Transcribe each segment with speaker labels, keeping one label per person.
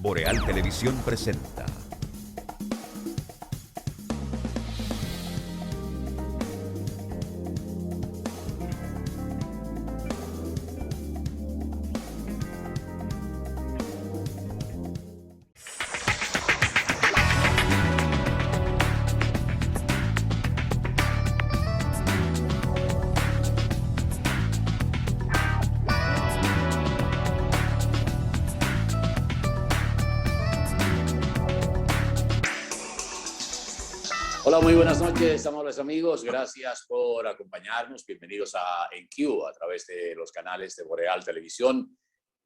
Speaker 1: Boreal Televisión presenta.
Speaker 2: Hola, muy buenas noches, amables amigos. Gracias por acompañarnos. Bienvenidos a EnQ a través de los canales de Boreal Televisión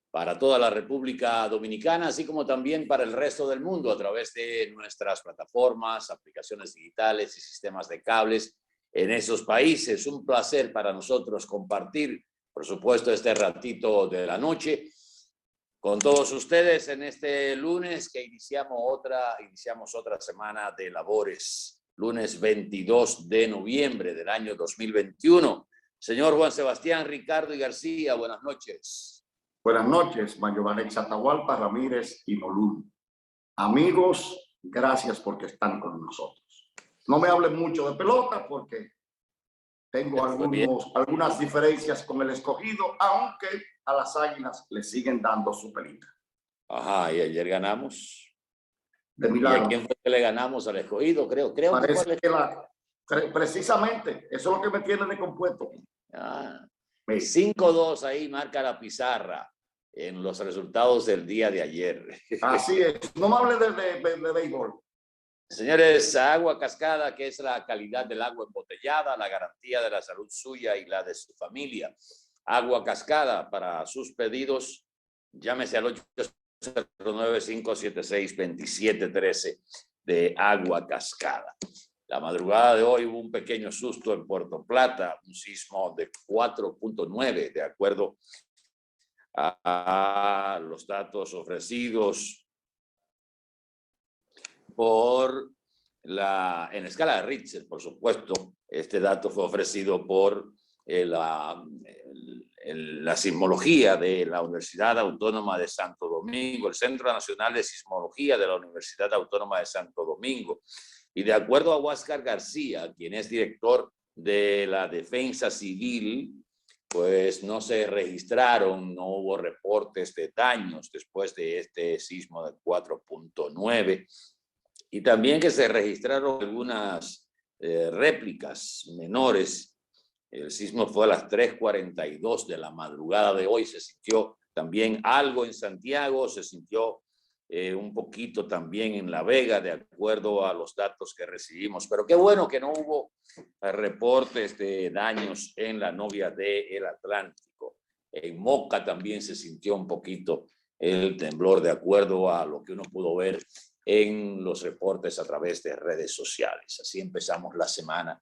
Speaker 2: para toda la República Dominicana, así como también para el resto del mundo a través de nuestras plataformas, aplicaciones digitales y sistemas de cables en esos países. Un placer para nosotros compartir, por supuesto, este ratito de la noche con todos ustedes en este lunes que iniciamos otra semana de labores. Lunes 22 de noviembre del año 2021. Señor Juan Sebastián Ricardo y García, buenas noches.
Speaker 3: Buenas noches, Mayo Vanex Atahualpa, Ramírez y Molún. Amigos, gracias porque están con nosotros. No me hablen mucho de pelota porque tengo algunas diferencias con el escogido, aunque a las Águilas le siguen dando su pelita.
Speaker 2: Ajá, y ayer ganamos.
Speaker 3: De milagro.
Speaker 2: ¿Y a quién fue que le ganamos? Al escogido, creo
Speaker 3: Parece que precisamente, eso es lo que me tiene de compuesto.
Speaker 2: 5-2 ahí marca la pizarra en los resultados del día de ayer.
Speaker 3: Así es, no me hable de béisbol.
Speaker 2: Señores, Agua Cascada, que es la calidad del agua embotellada, la garantía de la salud suya y la de su familia. Agua Cascada, para sus pedidos, llámese al 809-576-2713 de Agua Cascada. La madrugada de hoy hubo un pequeño susto en Puerto Plata, un sismo de 4.9, de acuerdo a los datos ofrecidos en escala de Richter, por supuesto. Este dato fue ofrecido por la sismología de la Universidad Autónoma de Santo Domingo, el Centro Nacional de Sismología de la Universidad Autónoma de Santo Domingo. Y de acuerdo a Huáscar García, quien es director de la Defensa Civil, pues no se registraron, no hubo reportes de daños después de este sismo de 4.9. Y también que se registraron algunas réplicas menores. El sismo fue a las 3:42 de la madrugada de hoy. Se sintió también algo en Santiago, se sintió un poquito también en La Vega, de acuerdo a los datos que recibimos. Pero qué bueno que no hubo reportes de daños en la novia del Atlántico. En Moca también se sintió un poquito el temblor, de acuerdo a lo que uno pudo ver en los reportes a través de redes sociales. Así empezamos la semana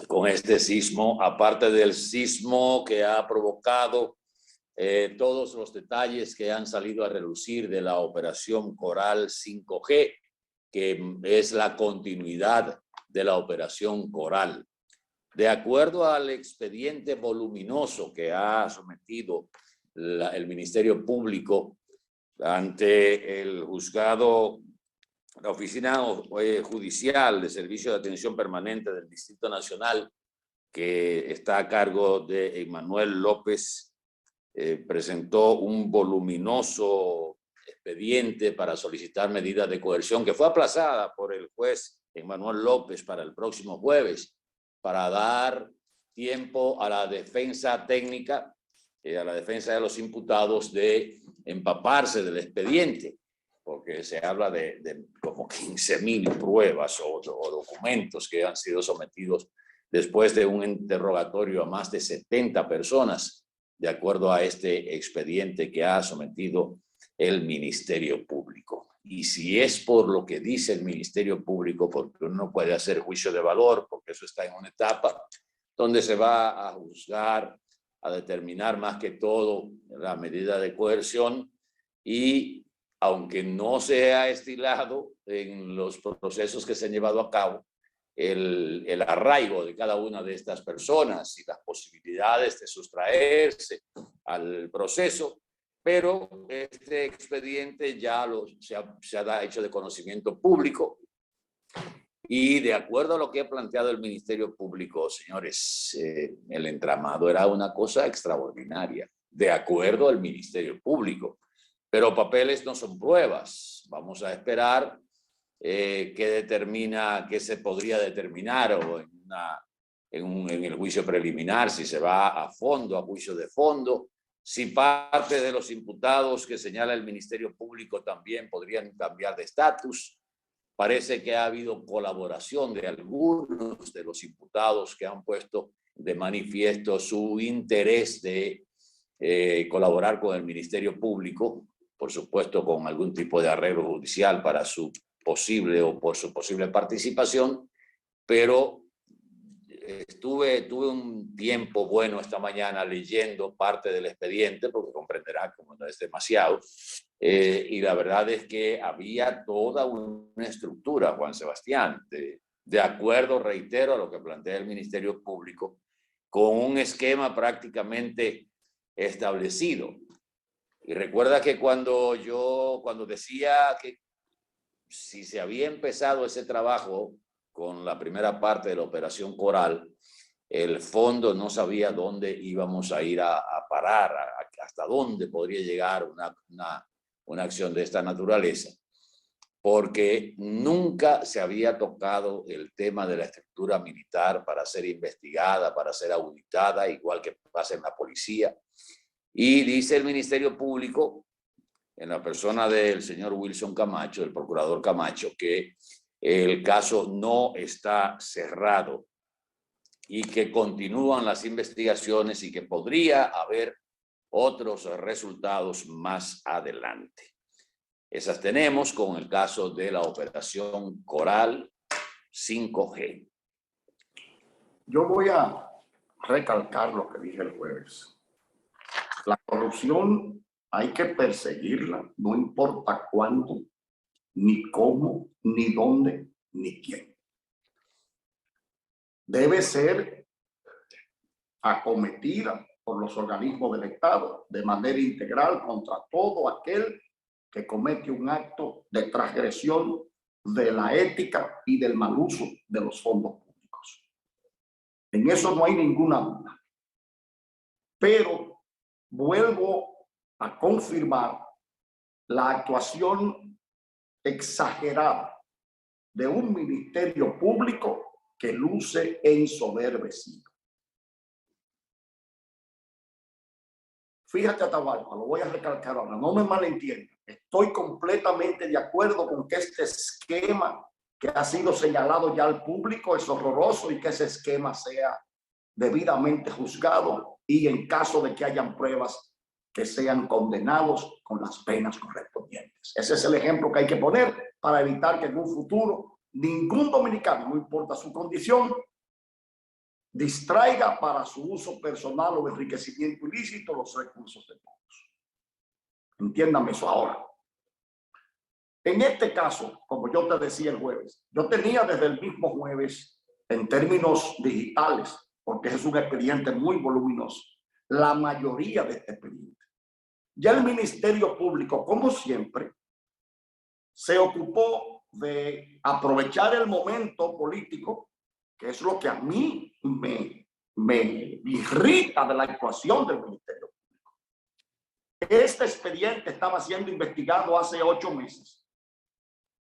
Speaker 2: con este sismo, aparte del sismo que ha provocado todos los detalles que han salido a relucir de la operación Coral 5G, que es la continuidad de la operación Coral. De acuerdo al expediente voluminoso que ha sometido el Ministerio Público ante el juzgado, la Oficina Judicial de Servicio de Atención Permanente del Distrito Nacional, que está a cargo de Emanuel López, presentó un voluminoso expediente para solicitar medidas de coerción que fue aplazada por el juez Emanuel López para el próximo jueves, para dar tiempo a la defensa técnica, a la defensa de los imputados de empaparse del expediente, porque se habla de como 15.000 pruebas o documentos que han sido sometidos después de un interrogatorio a más de 70 personas, de acuerdo a este expediente que ha sometido el Ministerio Público. Y si es por lo que dice el Ministerio Público, porque uno no puede hacer juicio de valor, porque eso está en una etapa donde se va a juzgar, a determinar más que todo la medida de coerción, y aunque no se ha estilado en los procesos que se han llevado a cabo el arraigo de cada una de estas personas y las posibilidades de sustraerse al proceso, pero este expediente ya se ha hecho de conocimiento público y de acuerdo a lo que ha planteado el Ministerio Público, señores, el entramado era una cosa extraordinaria, de acuerdo al Ministerio Público. Pero papeles no son pruebas. Vamos a esperar qué se podría determinar o en el juicio preliminar, si se va a fondo, a juicio de fondo, si parte de los imputados que señala el Ministerio Público también podrían cambiar de estatus. Parece que ha habido colaboración de algunos de los imputados que han puesto de manifiesto su interés de colaborar con el Ministerio Público, por supuesto con algún tipo de arreglo judicial para su posible o por su posible participación, pero tuve un tiempo bueno esta mañana leyendo parte del expediente, porque comprenderá como no es demasiado, y la verdad es que había toda una estructura, Juan Sebastián, de acuerdo, reitero, a lo que plantea el Ministerio Público, con un esquema prácticamente establecido. Y recuerda que cuando decía que si se había empezado ese trabajo con la primera parte de la Operación Coral, el fondo no sabía dónde íbamos a ir a parar, hasta dónde podría llegar una acción de esta naturaleza, porque nunca se había tocado el tema de la estructura militar para ser investigada, para ser auditada, igual que pasa en la policía. Y dice el Ministerio Público, en la persona del señor Wilson Camacho, el procurador Camacho, que el caso no está cerrado y que continúan las investigaciones y que podría haber otros resultados más adelante. Esas tenemos con el caso de la Operación Coral 5G.
Speaker 3: Yo voy a recalcar lo que dije el jueves. La corrupción hay que perseguirla, no importa cuándo, ni cómo, ni dónde, ni quién. Debe ser acometida por los organismos del Estado de manera integral contra todo aquel que comete un acto de transgresión de la ética y del mal uso de los fondos públicos. En eso no hay ninguna duda. Pero vuelvo a confirmar la actuación exagerada de un ministerio público que luce ensoberbecido. Fíjate, Atahualpa, lo voy a recalcar ahora, no me malentiendan. Estoy completamente de acuerdo con que este esquema que ha sido señalado ya al público es horroroso y que ese esquema sea debidamente juzgado y en caso de que hayan pruebas que sean condenados con las penas correspondientes. Ese es el ejemplo que hay que poner para evitar que en un futuro ningún dominicano, no importa su condición, distraiga para su uso personal o enriquecimiento ilícito los recursos de todos. Entiéndame eso ahora. En este caso, como yo te decía el jueves, yo tenía desde el mismo jueves, en términos digitales, porque es un expediente muy voluminoso, la mayoría de este expediente. Ya el Ministerio Público, como siempre, se ocupó de aprovechar el momento político, que es lo que a mí me irrita de la actuación del Ministerio Público. Este expediente estaba siendo investigado hace 8 meses.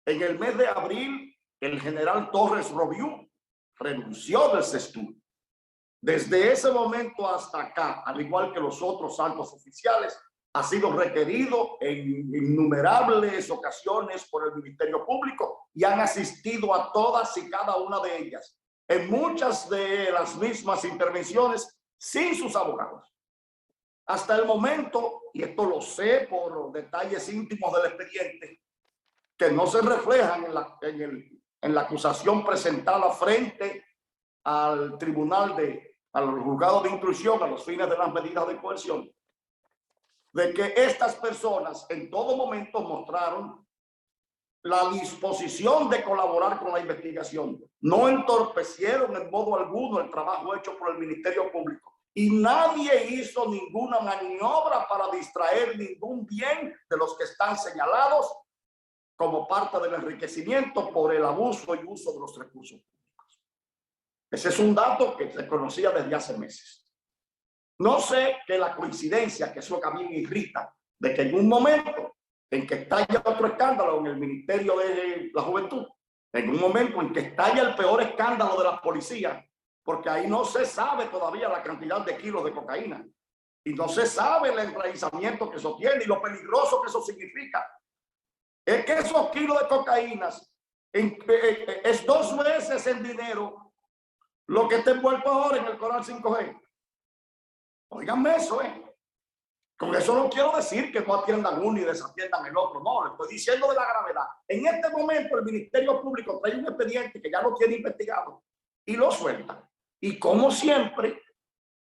Speaker 3: En el mes de abril, el general Torres Robiú renunció del CESTUR. Desde ese momento hasta acá, al igual que los otros altos oficiales, ha sido requerido en innumerables ocasiones por el Ministerio Público y han asistido a todas y cada una de ellas, en muchas de las mismas intervenciones, sin sus abogados. Hasta el momento, y esto lo sé por los detalles íntimos del expediente, que no se reflejan en la acusación presentada frente al tribunal al juzgado de instrucción a los fines de las medidas de coerción, de que estas personas en todo momento mostraron la disposición de colaborar con la investigación. No entorpecieron en modo alguno el trabajo hecho por el Ministerio Público y nadie hizo ninguna maniobra para distraer ningún bien de los que están señalados como parte del enriquecimiento por el abuso y uso de los recursos públicos. Ese es un dato que se conocía desde hace meses. No sé que la coincidencia, que es lo que a mí me irrita, de que en un momento en que estalla otro escándalo en el Ministerio de la Juventud, en un momento en que estalla el peor escándalo de la policía, porque ahí no se sabe todavía la cantidad de kilos de cocaína y no se sabe el enraizamiento que eso tiene y lo peligroso que eso significa. Es que esos kilos de cocaína es 2 veces el dinero lo que está envuelto ahora en el Coral 5G. Óiganme eso, Con eso no quiero decir que no atiendan uno y desatiendan el otro. No, le estoy diciendo de la gravedad. En este momento el Ministerio Público trae un expediente que ya lo tiene investigado y lo suelta. Y como siempre,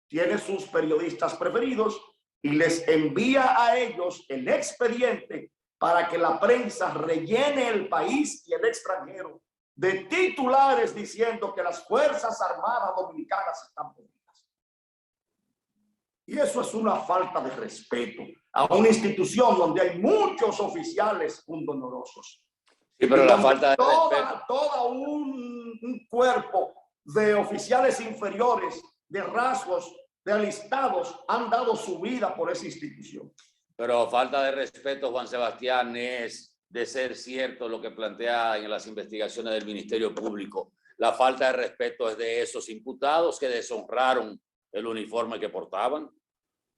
Speaker 3: tiene sus periodistas preferidos y les envía a ellos el expediente para que la prensa rellene el país y el extranjero de titulares diciendo que las Fuerzas Armadas Dominicanas están perdidas. Y eso es una falta de respeto a una institución donde hay muchos oficiales pundonorosos.
Speaker 2: Sí, pero la falta de respeto.
Speaker 3: Todo un cuerpo de oficiales inferiores, de rasgos, de alistados, han dado su vida por esa institución.
Speaker 2: Pero falta de respeto, Juan Sebastián, es de ser cierto lo que plantea en las investigaciones del Ministerio Público. La falta de respeto es de esos imputados que deshonraron el uniforme que portaban.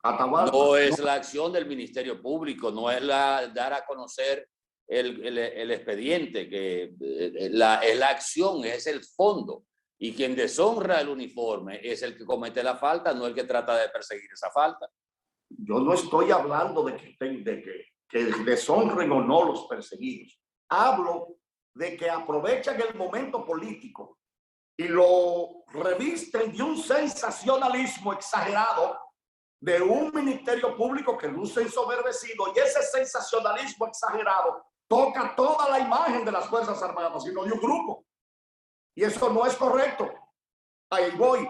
Speaker 3: Atahualpa,
Speaker 2: no es la acción del Ministerio Público, no es dar a conocer el expediente, que es la acción, es el fondo. Y quien deshonra el uniforme es el que comete la falta, no el que trata de perseguir esa falta.
Speaker 3: Yo no estoy hablando de que deshonren o no los perseguidos. Hablo de que aprovechan el momento político y lo revisten de un sensacionalismo exagerado de un Ministerio Público que luce ensoberbecido, y ese sensacionalismo exagerado toca toda la imagen de las Fuerzas Armadas y no de un grupo. Y eso no es correcto. Ahí voy.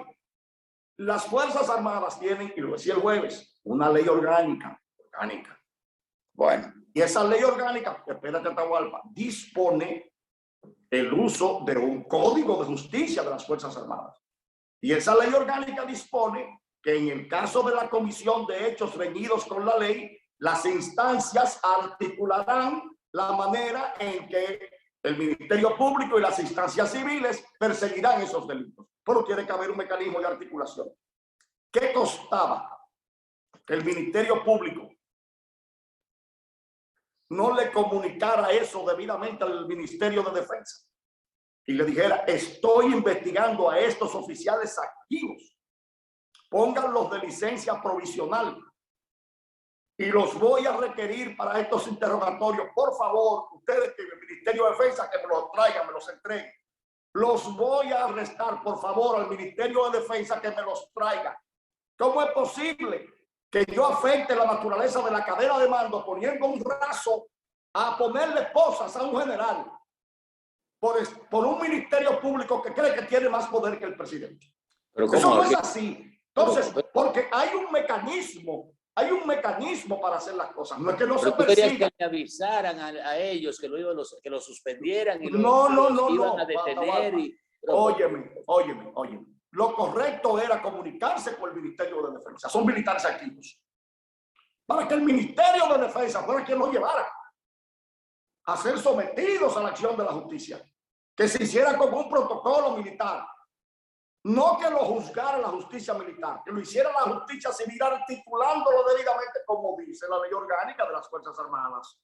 Speaker 3: Las Fuerzas Armadas tienen, y lo decía el jueves, una ley orgánica. Bueno, y esa ley orgánica, espérate, Atahualpa, dispone el uso de un código de justicia de las Fuerzas Armadas. Y esa ley orgánica dispone que en el caso de la comisión de hechos reñidos con la ley, las instancias articularán la manera en que el Ministerio Público y las instancias civiles perseguirán esos delitos. Pero tiene que haber un mecanismo de articulación. ¿Qué costaba que el Ministerio Público no le comunicara eso debidamente al Ministerio de Defensa y le dijera: estoy investigando a estos oficiales activos, pónganlos de licencia provisional y los voy a requerir para estos interrogatorios? Por favor, ustedes, que el Ministerio de Defensa, que me los traigan, me los entreguen. Los voy a arrestar, por favor, al Ministerio de Defensa, que me los traiga. ¿Cómo es posible que yo afecte la naturaleza de la cadena de mando poniendo un brazo a ponerle esposas a un general por un Ministerio Público que cree que tiene más poder que el presidente? Pero eso no es así. Entonces, porque hay un mecanismo para hacer las cosas. No es que no se persiga.
Speaker 2: Que le avisaran a ellos, que lo suspendieran y
Speaker 3: no,
Speaker 2: iban a detener.
Speaker 3: Óyeme. Lo correcto era comunicarse con el Ministerio de Defensa. Son militares activos. Para que el Ministerio de Defensa fuera quien los llevara a ser sometidos a la acción de la justicia. Que se hiciera como un protocolo militar. No que lo juzgara la justicia militar, que lo hiciera la justicia civil, articulándolo debidamente, como dice la ley orgánica de las Fuerzas Armadas,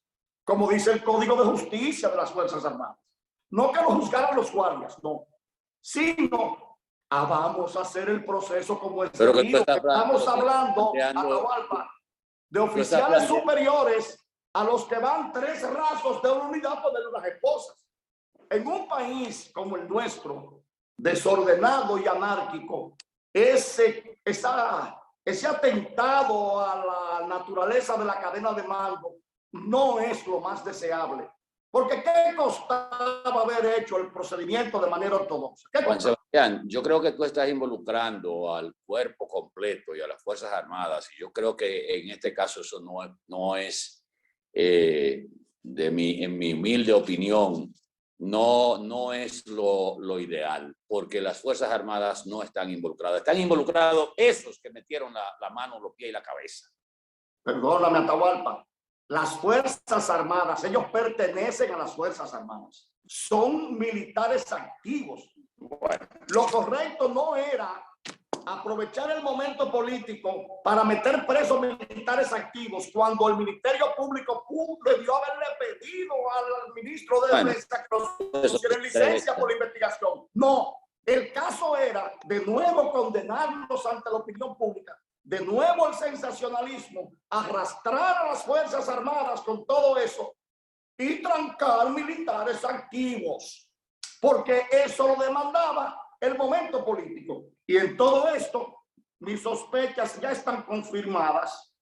Speaker 3: como dice el Código de Justicia de las Fuerzas Armadas. No que lo juzgaran los guardias, no. Sino, vamos a hacer el proceso como es debido. Estamos hablando, Atahualpa, de oficiales superiores a los que van 3 rasos de una unidad a poner las esposas. En un país como el nuestro, desordenado y anárquico, ese atentado a la naturaleza de la cadena de mando no es lo más deseable. Porque ¿qué costaba haber hecho el procedimiento de manera ortodoxa? ¿Qué costaba?
Speaker 2: Vean, yo creo que tú estás involucrando al cuerpo completo y a las Fuerzas Armadas, y yo creo que en este caso eso no es en mi humilde opinión, no es lo ideal, porque las Fuerzas Armadas no están involucradas. Están involucrados esos que metieron la mano, los pies y la cabeza.
Speaker 3: Perdóname, Atahualpa. Las Fuerzas Armadas, ellos pertenecen a las Fuerzas Armadas. Son militares activos.
Speaker 2: Bueno,
Speaker 3: lo correcto no era aprovechar el momento político para meter presos militares activos cuando el Ministerio Público debió haberle pedido al ministro de Defensa que nos pusiera licencia por la investigación. No, el caso era de nuevo condenarlos ante la opinión pública, de nuevo el sensacionalismo, arrastrar a las Fuerzas Armadas con todo eso y trancar militares activos, porque eso lo demandaba el momento político. Y en todo esto, mis sospechas ya están confirmadas.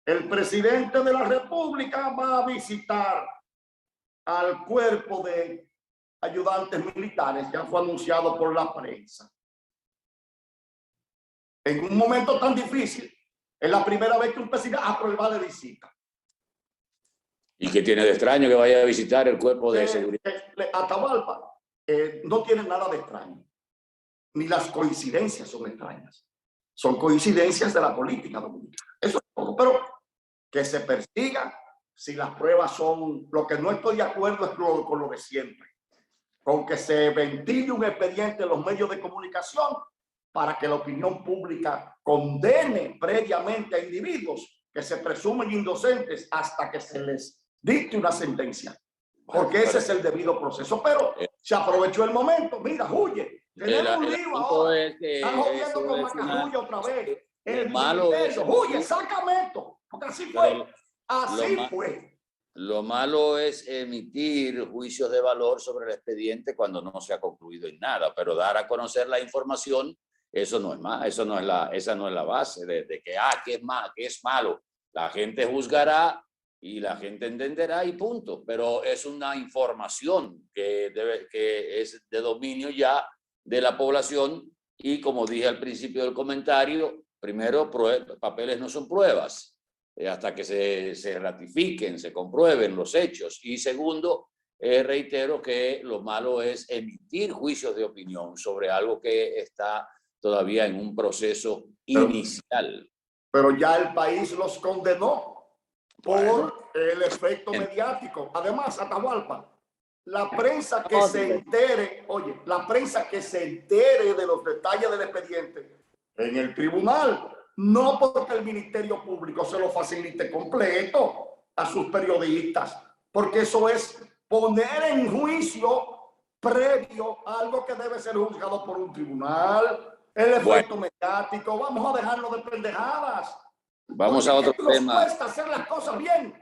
Speaker 3: El presidente de la República va a visitar al cuerpo de ayudantes militares, ya fue anunciado por la prensa. En un momento tan difícil, es la primera vez que un presidente aprueba de visita.
Speaker 2: ¿Y qué tiene de extraño que vaya a visitar el cuerpo de seguridad?
Speaker 3: Atahualpa, no tiene nada de extraño. Ni las coincidencias son extrañas. Son coincidencias de la política dominicana. Eso es todo. Pero que se persiga si las pruebas son... Lo que no estoy de acuerdo es con lo de siempre. Con que se ventile un expediente en los medios de comunicación para que la opinión pública condene previamente a individuos que se presumen inocentes hasta que se les dicte una sentencia. Porque ese es el debido proceso. Pero se aprovechó el momento. Mira, huye. Tenemos un lío ahora. Están jodiendo con Macarrulla otra vez. El ministerio. Huye, sácame esto. Porque así fue. Así fue.
Speaker 2: Lo malo es emitir juicios de valor sobre el expediente cuando no se ha concluido en nada. Pero dar a conocer la información, eso no es más. Esa no es la base de que es malo. La gente juzgará y la gente entenderá y punto. Pero es una información que es de dominio ya de la población y, como dije al principio del comentario, primero, papeles no son pruebas hasta que se ratifiquen, se comprueben los hechos. Y segundo, reitero que lo malo es emitir juicios de opinión sobre algo que está todavía en un proceso inicial.
Speaker 3: Pero ya el país los condenó por el efecto mediático. Además, Atahualpa, la prensa que se entere, oye, la prensa que se entere de los detalles del expediente en el tribunal, no porque el Ministerio Público se lo facilite completo a sus periodistas, porque eso es poner en juicio previo algo que debe ser juzgado por un tribunal, el efecto mediático. Vamos a dejarlo de pendejadas.
Speaker 2: Vamos a otro tema.
Speaker 3: Nos cuesta hacer las cosas bien.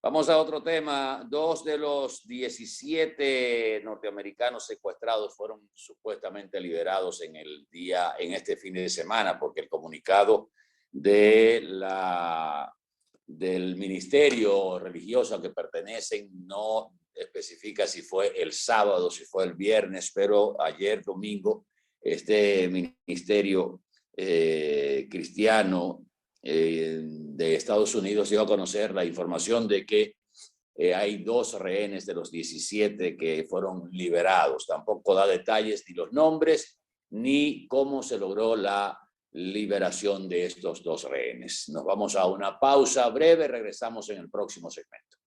Speaker 2: Vamos a otro tema. 2 de los 17 norteamericanos secuestrados fueron supuestamente liberados en este fin de semana, porque el comunicado del ministerio religioso al que pertenecen no especifica si fue el sábado, si fue el viernes, pero ayer domingo este ministerio cristiano de Estados Unidos dio a conocer la información de que hay 2 rehenes de los 17 que fueron liberados. Tampoco da detalles ni los nombres ni cómo se logró la liberación de estos 2 rehenes. Nos vamos a una pausa breve, regresamos en el próximo segmento.